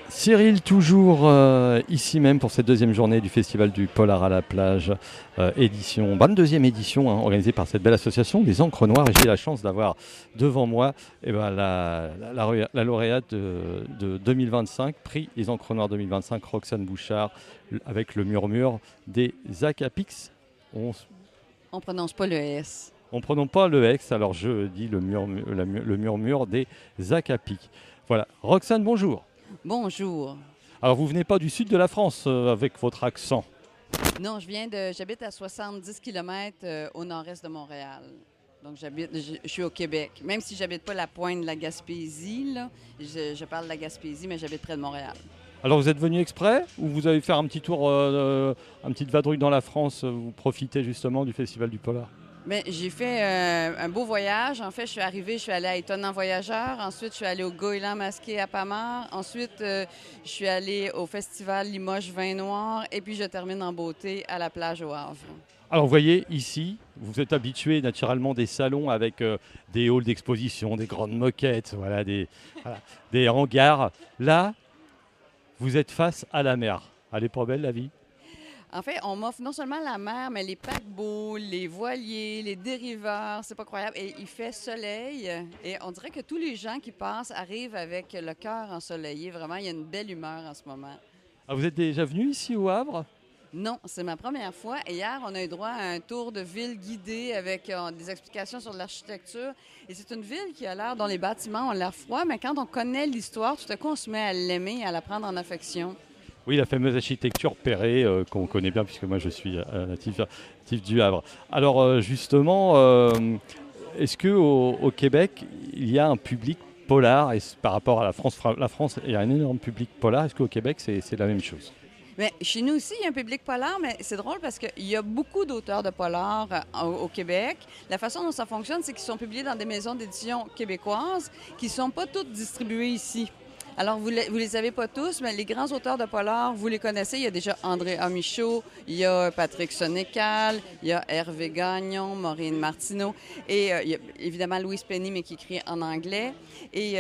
Cyril, toujours ici même pour cette deuxième journée du Festival du Polar à la plage, édition, 22e édition, hein, organisée par cette belle association des Encres Noires. Et j'ai la chance d'avoir devant moi la lauréate de 2025, prix les Encres Noires 2025, Roxane Bouchard, avec le murmure des Acapix. On prononce pas le S. On ne prononce pas le X, alors je dis le murmure des Acapix. Voilà. Roxane, bonjour. Bonjour. Alors vous venez pas du sud de la France avec votre accent. Non, j'habite à 70 km au nord-est de Montréal. Donc, je suis au Québec. Même si j'habite pas la pointe de la Gaspésie, là, je parle de la Gaspésie, mais j'habite près de Montréal. Alors vous êtes venu exprès ou vous allez faire un petit tour, un petit vadrouille dans la France, vous profitez justement du Festival du Polar? Mais j'ai fait un beau voyage. En fait, je suis allée à Étonnant Voyageur. Ensuite, je suis allée au Goéland masqué à Pamar. Ensuite, je suis allée au Festival Limoges Vin Noir. Et puis, je termine en beauté à la plage au Havre. Alors vous voyez ici, vous êtes habitué naturellement des salons avec des halls d'exposition, des grandes moquettes, voilà, des hangars. Là, vous êtes face à la mer. Elle est pas belle la vie? En fait, on m'offre non seulement la mer, mais les paquebots, les voiliers, les dériveurs. C'est pas croyable. Et il fait soleil. Et on dirait que tous les gens qui passent arrivent avec le cœur ensoleillé. Vraiment, il y a une belle humeur en ce moment. Ah, vous êtes déjà venu ici au Havre? Non, c'est ma première fois. Et hier, on a eu droit à un tour de ville guidé avec des explications sur l'architecture. Et c'est une ville qui a l'air, dont les bâtiments ont l'air froids, mais quand on connaît l'histoire, tout à coup, on se met à l'aimer, à la prendre en affection. Oui, la fameuse architecture Perret qu'on connaît bien puisque moi je suis natif du Havre. Alors justement, est-ce que au Québec il y a un public polar et par rapport à la France il y a un énorme public polar. Est-ce qu'au Québec c'est la même chose? Mais chez nous aussi, il y a un public polar, mais c'est drôle parce qu'il y a beaucoup d'auteurs de polar au Québec. La façon dont ça fonctionne, c'est qu'ils sont publiés dans des maisons d'édition québécoises qui ne sont pas toutes distribuées ici. Alors, vous les avez pas tous, mais les grands auteurs de polar, vous les connaissez. Il y a déjà André Amichaud, il y a Patrick Sénécal, il y a Hervé Gagnon, Maureen Martineau, et il y a évidemment Louise Penny, mais qui écrit en anglais. Et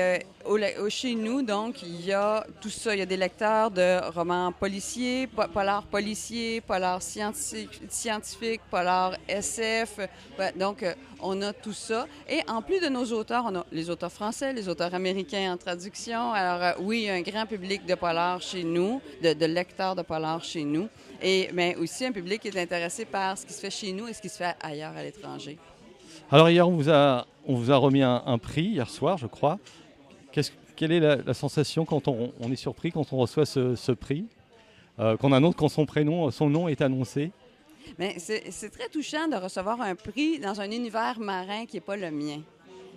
chez nous, donc, il y a tout ça. Il y a des lecteurs de romans policiers, polar scientifique, polar SF. Donc, on a tout ça. Et en plus de nos auteurs, on a les auteurs français, les auteurs américains en traduction. Alors, oui, il y a un grand public de polar chez nous, de lecteurs de polar chez nous. Mais aussi un public qui est intéressé par ce qui se fait chez nous et ce qui se fait ailleurs à l'étranger. Alors hier on vous a remis un prix hier soir je crois. Quelle est la sensation quand on est surpris quand on reçoit ce prix, qu'on annonce quand son nom est annoncé? Mais c'est très touchant de recevoir un prix dans un univers marin qui n'est pas le mien.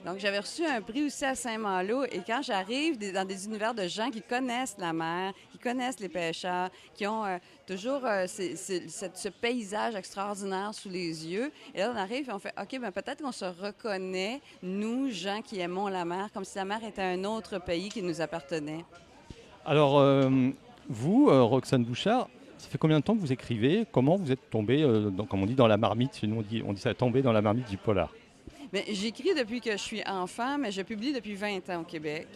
Donc, j'avais reçu un prix aussi à Saint-Malo et quand j'arrive dans des univers de gens qui connaissent la mer, qui connaissent les pêcheurs, qui ont toujours ce paysage extraordinaire sous les yeux, et là, on arrive et on fait, OK, bien peut-être qu'on se reconnaît, nous, gens qui aimons la mer, comme si la mer était un autre pays qui nous appartenait. Alors vous, Roxane Bouchard, ça fait combien de temps que vous écrivez? Comment vous êtes tombée, comme on dit, dans la marmite? Nous on dit ça, tomber dans la marmite du polar. Mais j'écris depuis que je suis enfant, mais je publie depuis 20 ans au Québec.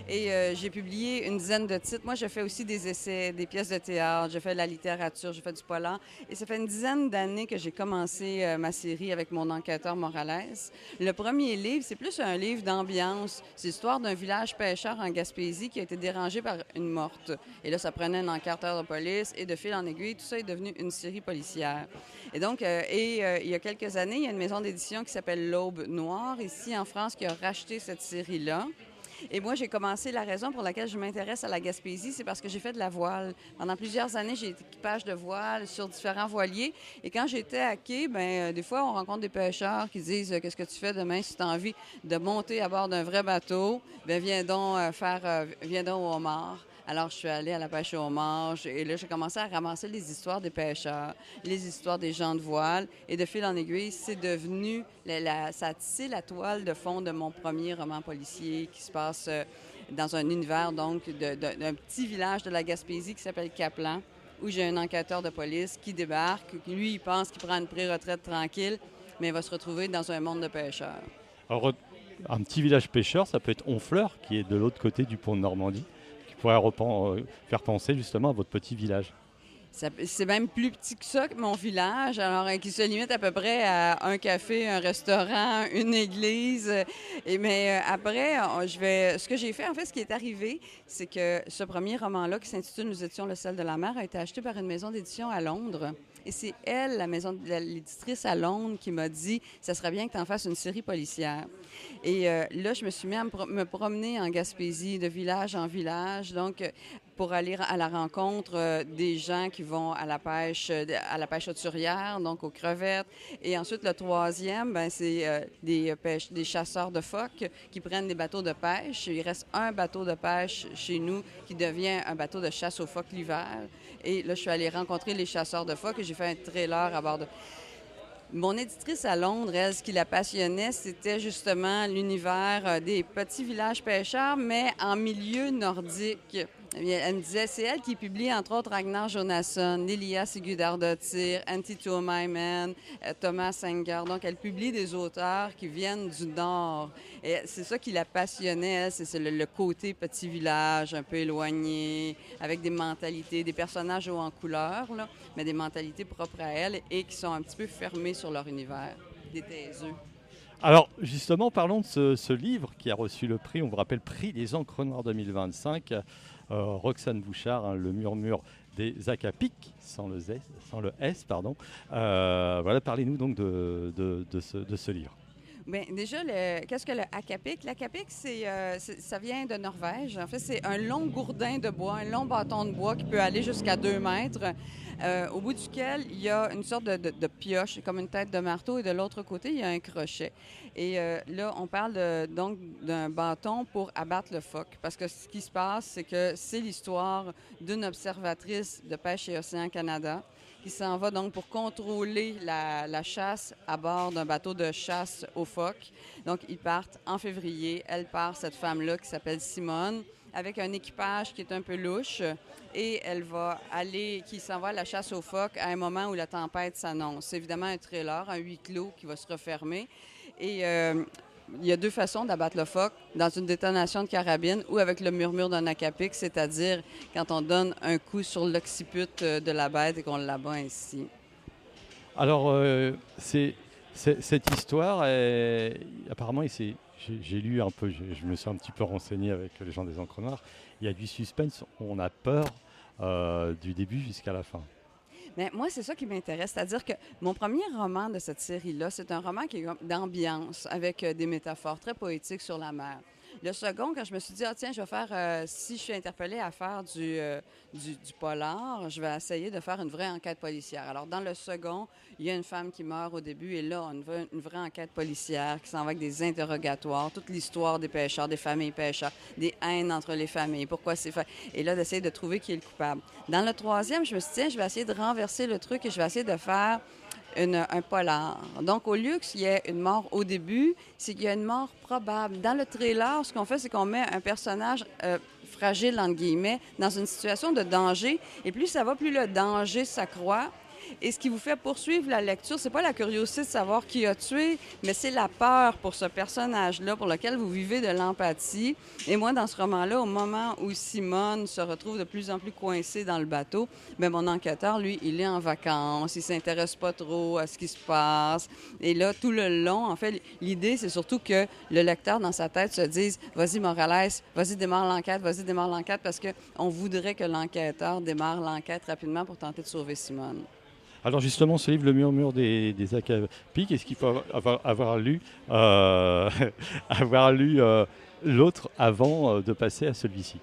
Et j'ai publié une dizaine de titres. Moi, je fais aussi des essais, des pièces de théâtre, je fais de la littérature, je fais du polar. Et ça fait une dizaine d'années que j'ai commencé ma série avec mon enquêteur Morales. Le premier livre, c'est plus un livre d'ambiance. C'est l'histoire d'un village pêcheur en Gaspésie qui a été dérangé par une morte. Et là, ça prenait un enquêteur de police et de fil en aiguille, tout ça est devenu une série policière. Et donc, il y a quelques années, il y a une maison d'édition qui s'appelle L'Aube Noire, ici en France, qui a racheté cette série-là. Et moi, j'ai commencé, la raison pour laquelle je m'intéresse à la Gaspésie, c'est parce que j'ai fait de la voile. Pendant plusieurs années, j'ai été équipage de voile sur différents voiliers. Et quand j'étais à quai, des fois, on rencontre des pêcheurs qui disent Qu'est-ce que tu fais demain si tu as envie de monter à bord d'un vrai bateau? Bien, viens donc au homard. Alors, je suis allée à la pêche au homard et là, j'ai commencé à ramasser les histoires des pêcheurs, les histoires des gens de voile. Et de fil en aiguille, c'est devenu, ça a tissé la toile de fond de mon premier roman policier qui se passe dans un univers, donc, d'un petit village de la Gaspésie qui s'appelle Caplan, où j'ai un enquêteur de police qui débarque. Lui, il pense qu'il prend une pré-retraite tranquille, mais il va se retrouver dans un monde de pêcheurs. Alors un petit village pêcheur, ça peut être Honfleur, qui est de l'autre côté du pont de Normandie, pourrait faire penser justement à votre petit village. C'est même plus petit que ça, que mon village, alors qui se limite à peu près à un café, un restaurant, une église. Mais après, ce que j'ai fait, en fait, ce qui est arrivé, c'est que ce premier roman-là, qui s'intitule Nous étions le sel de la mer, a été acheté par une maison d'édition à Londres. Et c'est elle, l'éditrice à Londres, qui m'a dit « ça serait bien que tu en fasses une série policière ». Et là, je me suis mis à me promener en Gaspésie, de village en village, donc pour aller à la rencontre des gens qui vont à la pêche hauturière, donc aux crevettes. Et ensuite, le troisième, c'est des chasseurs de phoques qui prennent des bateaux de pêche. Il reste un bateau de pêche chez nous qui devient un bateau de chasse aux phoques l'hiver. Et là, je suis allée rencontrer les chasseurs de phoques et j'ai fait un trailer à bord de... Mon éditrice à Londres, elle, ce qui la passionnait, c'était justement l'univers des petits villages pêcheurs, mais en milieu nordique. Elle me disait, c'est elle qui publie, entre autres, Ragnar Jonasson, Lilia Sigurdardottir, Antti Tuominen, Thomas Sanger. Donc, elle publie des auteurs qui viennent du Nord. Et c'est ça qui la passionnait, elle, c'est le côté petit village, un peu éloigné, avec des mentalités, des personnages hauts en couleur, là, mais des mentalités propres à elle et qui sont un petit peu fermées sur leur univers, des taiseux. Alors justement, parlons de ce livre qui a reçu le prix, on vous rappelle, prix des Encres Noires 2025. Roxane Bouchard, hein, Le murmure des Acapiques, sans le S, pardon. Voilà, parlez-nous donc de ce livre. Bien, déjà, qu'est-ce que le acapic? L'acapic, ça vient de Norvège. En fait, c'est un long gourdin de bois, un long bâton de bois qui peut aller jusqu'à 2 mètres, au bout duquel il y a une sorte de pioche, comme une tête de marteau, et de l'autre côté, il y a un crochet. Et là, on parle donc d'un bâton pour abattre le phoque. Parce que ce qui se passe, c'est que c'est l'histoire d'une observatrice de Pêche et Océan Canada qui s'en va donc pour contrôler la chasse à bord d'un bateau de chasse aux phoques. Donc, ils partent en février. Elle part, cette femme-là, qui s'appelle Simone, avec un équipage qui est un peu louche. Et elle qui s'en va à la chasse aux phoques à un moment où la tempête s'annonce. C'est évidemment un trailer, un huis clos qui va se refermer. Et il y a 2 façons d'abattre le phoque, dans une détonation de carabine ou avec le murmure d'un acapic, c'est-à-dire quand on donne un coup sur l'occiput de la bête et qu'on l'abat ainsi. Alors, cette histoire, apparemment, j'ai lu un peu, je me suis un petit peu renseigné avec les gens des Encres Noires, il y a du suspense, on a peur du début jusqu'à la fin. Mais moi, c'est ça qui m'intéresse. C'est-à-dire que mon premier roman de cette série-là, c'est un roman qui est d'ambiance, avec des métaphores très poétiques sur la mer. Le second, quand je me suis dit, tiens, je vais faire, si je suis interpellée à faire du polar, je vais essayer de faire une vraie enquête policière. Alors, dans le second, il y a une femme qui meurt au début et là, on veut une vraie enquête policière qui s'en va avec des interrogatoires, toute l'histoire des pêcheurs, des familles pêcheurs, des haines entre les familles, pourquoi c'est fait. Et là, d'essayer de trouver qui est le coupable. Dans le troisième, je me suis dit, tiens, je vais essayer de renverser le truc et je vais essayer de faire un polar. Donc, au lieu qu'il y ait une mort au début, c'est qu'il y a une mort probable. Dans le trailer, ce qu'on fait, c'est qu'on met un personnage fragile, entre guillemets, dans une situation de danger. Et plus ça va, plus le danger s'accroît. Et ce qui vous fait poursuivre la lecture, c'est pas la curiosité de savoir qui a tué, mais c'est la peur pour ce personnage-là, pour lequel vous vivez de l'empathie. Et moi, dans ce roman-là, au moment où Simone se retrouve de plus en plus coincée dans le bateau, bien, mon enquêteur, lui, il est en vacances, il s'intéresse pas trop à ce qui se passe. Et là, tout le long, en fait, l'idée, c'est surtout que le lecteur, dans sa tête, se dise « Vas-y, Morales, vas-y, démarre l'enquête, parce qu'on voudrait que l'enquêteur démarre l'enquête rapidement pour tenter de sauver Simone. Alors justement, ce livre, Le murmure des Acapiques, est-ce qu'il faut avoir lu, l'autre avant de passer à celui-ci?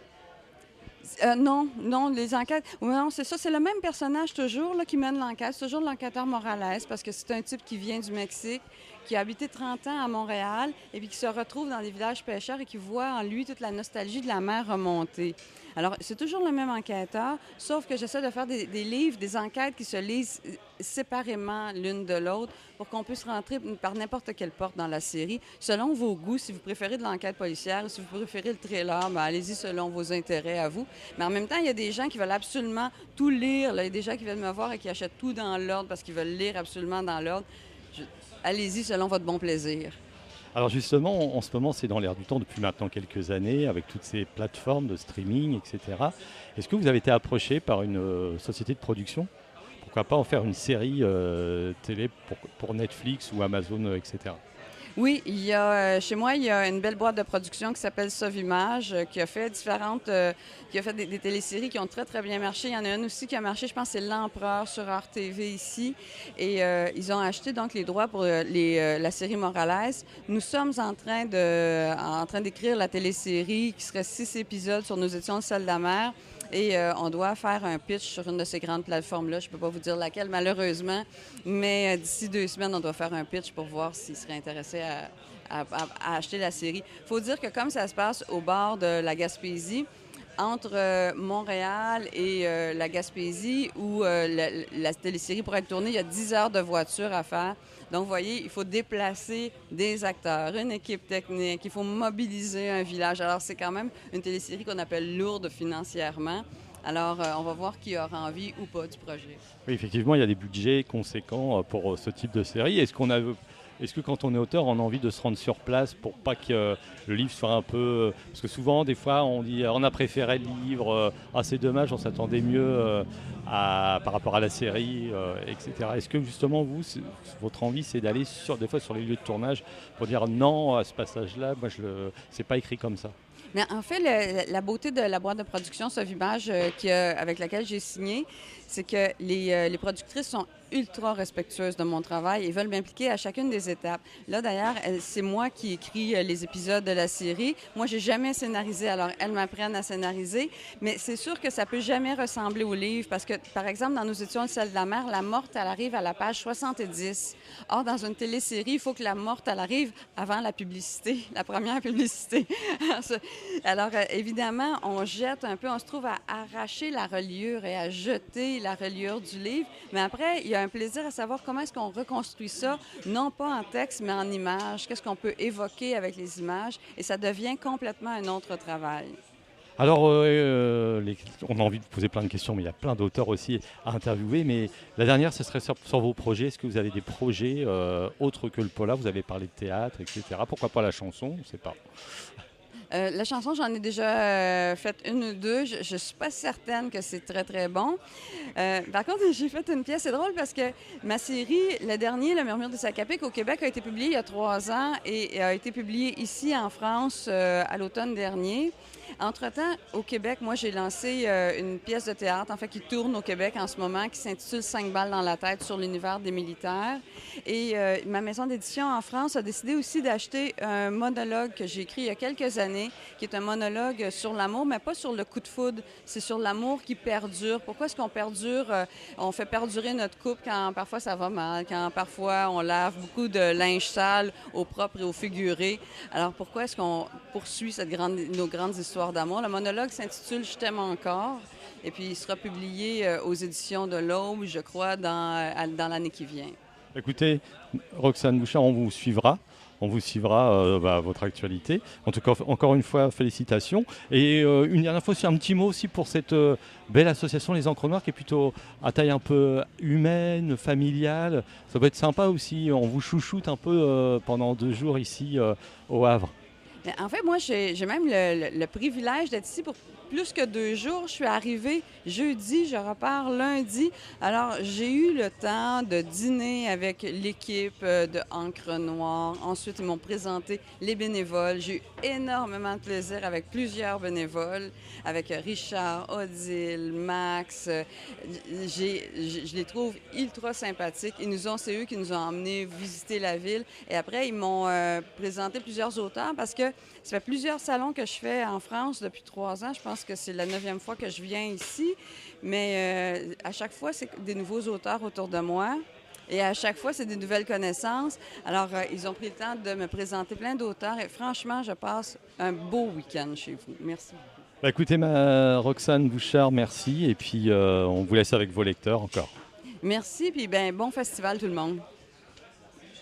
Non, les enquêtes... Non, c'est ça, c'est le même personnage toujours là, qui mène l'enquête. C'est toujours l'enquêteur Morales, parce que c'est un type qui vient du Mexique, qui a habité 30 ans à Montréal, et puis qui se retrouve dans des villages pêcheurs et qui voit en lui toute la nostalgie de la mer remonter. Alors, c'est toujours le même enquêteur, sauf que j'essaie de faire des livres, des enquêtes qui se lisent séparément l'une de l'autre pour qu'on puisse rentrer par n'importe quelle porte dans la série, selon vos goûts. Si vous préférez de l'enquête policière ou si vous préférez le trailer, bien, allez-y selon vos intérêts à vous. Mais en même temps, il y a des gens qui veulent absolument tout lire. Là. Il y a des gens qui viennent me voir et qui achètent tout dans l'ordre parce qu'ils veulent lire absolument dans l'ordre. Allez-y selon votre bon plaisir. Alors justement, en ce moment, c'est dans l'air du temps depuis maintenant quelques années, avec toutes ces plateformes de streaming, etc. Est-ce que vous avez été approché par une société de production? Pourquoi pas en faire une série télé pour Netflix ou Amazon, etc. Oui, chez moi, il y a une belle boîte de production qui s'appelle Sovimage, qui a fait qui a fait des téléséries qui ont très, très bien marché. Il y en a une aussi qui a marché, je pense, c'est L'Empereur sur RTV ici. Et ils ont acheté donc les droits pour la série Morales. Nous sommes en train d'écrire la télésérie qui serait 6 épisodes sur Nous étions le sel de la mer. Et on doit faire un pitch sur une de ces grandes plateformes-là. Je ne peux pas vous dire laquelle, malheureusement. Mais d'ici 2 semaines, on doit faire un pitch pour voir s'ils seraient intéressés à acheter la série. Il faut dire que comme ça se passe au bord de la Gaspésie, entre Montréal et la Gaspésie, où la télésérie pourrait être tournée, il y a 10 heures de voiture à faire. Donc, vous voyez, il faut déplacer des acteurs, une équipe technique, il faut mobiliser un village. Alors, c'est quand même une télésérie qu'on appelle lourde financièrement. Alors, on va voir qui aura envie ou pas du projet. Oui, effectivement, il y a des budgets conséquents pour ce type de série. Est-ce que quand on est auteur, on a envie de se rendre sur place pour pas que le livre soit un peu... Parce que souvent, des fois, on dit on a préféré le livre, c'est dommage, on s'attendait mieux par rapport à la série, etc. Est-ce que justement, votre envie, c'est d'aller des fois sur les lieux de tournage pour dire non, à ce passage-là, moi, c'est pas écrit comme ça? Mais en fait, la beauté de la boîte de production Sovimage avec laquelle j'ai signé, c'est que les productrices sont ultra respectueuses de mon travail et veulent m'impliquer à chacune des étapes. Là, d'ailleurs, c'est moi qui écris les épisodes de la série. Moi, j'ai jamais scénarisé, alors elles m'apprennent à scénariser. Mais c'est sûr que ça peut jamais ressembler au livre parce que, par exemple, dans Nous étions le sel de la mer, la morte, elle arrive à la page 70. Or, dans une télésérie, il faut que la morte, elle arrive avant la publicité, la première publicité. Alors, évidemment, on se trouve à arracher la reliure et à jeter la reliure du livre. Mais après, il y a un plaisir à savoir comment est-ce qu'on reconstruit ça, non pas en texte, mais en images. Qu'est-ce qu'on peut évoquer avec les images? Et ça devient complètement un autre travail. Alors, on a envie de poser plein de questions, mais il y a plein d'auteurs aussi à interviewer. Mais la dernière, ce serait sur vos projets. Est-ce que vous avez des projets autres que le polar? Vous avez parlé de théâtre, etc. Pourquoi pas la chanson? On ne sait pas. La chanson, j'en ai déjà fait une ou deux. Je ne suis pas certaine que c'est très, très bon. Par contre, j'ai fait une pièce. C'est drôle parce que ma série, le dernier, Le Murmure de Sacapé, au Québec, a été publié il y a 3 ans et a été publié ici en France à l'automne dernier. Entre-temps, au Québec, moi, j'ai lancé une pièce de théâtre, en fait, qui tourne au Québec en ce moment, qui s'intitule 5 balles dans la tête sur l'univers des militaires. Et ma maison d'édition en France a décidé aussi d'acheter un monologue que j'ai écrit il y a quelques années, qui est un monologue sur l'amour, mais pas sur le coup de foudre, c'est sur l'amour qui perdure. Pourquoi est-ce qu'on perdure, on fait perdurer notre couple quand parfois ça va mal, quand parfois on lave beaucoup de linge sale au propre et au figuré. Alors pourquoi est-ce qu'on poursuit nos grandes histoires d'amour? Le monologue s'intitule Je t'aime encore et puis il sera publié aux éditions de l'Aube, je crois, dans l'année qui vient. Écoutez, Roxane Bouchard, on vous suivra. On vous suivra votre actualité. En tout cas, encore une fois, félicitations. Et une dernière fois, aussi un petit mot aussi pour cette belle association Les Encres Noires qui est plutôt à taille un peu humaine, familiale. Ça peut être sympa aussi. On vous chouchoute un peu pendant 2 jours ici au Havre. En fait, moi, j'ai même le privilège d'être ici pour plus que 2 jours. Je suis arrivée jeudi, je repars lundi. Alors, j'ai eu le temps de dîner avec l'équipe de Encre Noire. Ensuite, ils m'ont présenté les bénévoles. J'ai eu énormément de plaisir avec plusieurs bénévoles, avec Richard, Odile, Max. Je les trouve ultra sympathiques. C'est eux qui nous ont emmenés visiter la ville. Et après, ils m'ont présenté plusieurs auteurs parce que ça fait plusieurs salons que je fais en France depuis 3 ans. Je pense que c'est la 9e fois que je viens ici. Mais à chaque fois, c'est des nouveaux auteurs autour de moi. Et à chaque fois, c'est des nouvelles connaissances. Alors, ils ont pris le temps de me présenter plein d'auteurs. Et franchement, je passe un beau week-end chez vous. Merci beaucoup. Écoutez, Roxane Bouchard, merci. Et puis, on vous laisse avec vos lecteurs encore. Merci, puis bon festival tout le monde.